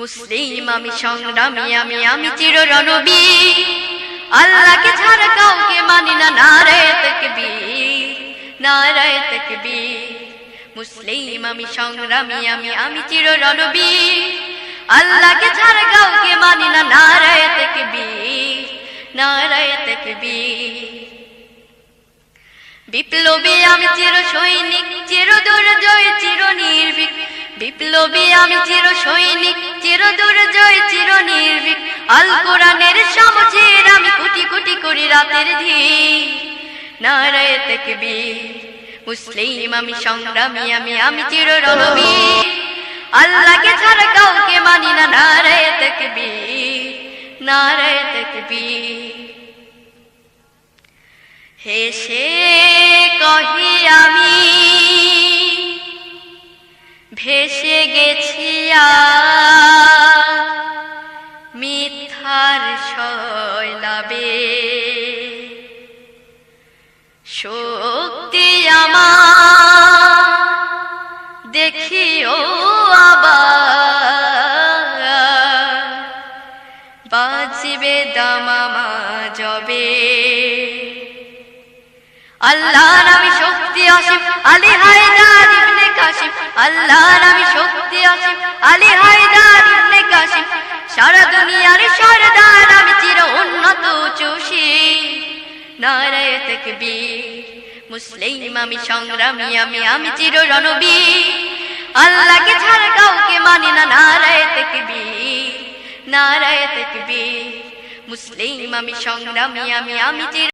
মুসলিম আমি সংগ্রামী আমি চির রণবীর, আল্লাহকে ছাড়া কাউকে মানি না, নারায়ে তাকবীর, নারায়ে তাকবীর। মুসলিম আমি সংগ্রামী আমি চির রণবীর, আল্লাহকে ছাড়া কাউকে মানি না, নারায়ে তাকবীর, নারায়ে তাকবীর। বিপ্লবী আমি চির সৈনিক, চির দুর্জয় চির নির্ভীক। বিপ্লবী আমি চির সৈনিক, চির দুর্জয় চির নির্ভীক। আল কোরআনের সমঝের আমি কোটি কোটি করি রাতের ধীর, নারায়ে তাকবীর। মুসলিম আমি সংগ্রামী আমি চির রণবীর, আল্লাহকে ছাড়া কাউকে মানি না, নারায়ে তাকবীর, নারায়ে তাকবীর। হেসে কহি আমি ভেসে গেছি মিথ্যার শৈলাবে, শক্তি আমার দেখিও আবার, বাজবে দামামা জবে। আল্লাহর আমি শক্তি আসিফ, আলী হায়দার ইবনে কাসিম। আল্লাহর আমি শক্তি আসিফ, আলী হায়দার ইবনে কাসিম। সারা দুনিয়ার সরদার আমি চির উন্নত চুষি, নারায়ে তাকবীর। মুসলিম আমি সংগ্রামী আমি চির রণবীর, আল্লাহকে ছাড়া কাউকে মানি না, নারায়ে তাকবীর, নারায়ে তাকবীর। মুসলিম আমি সংগ্রামী আমি চির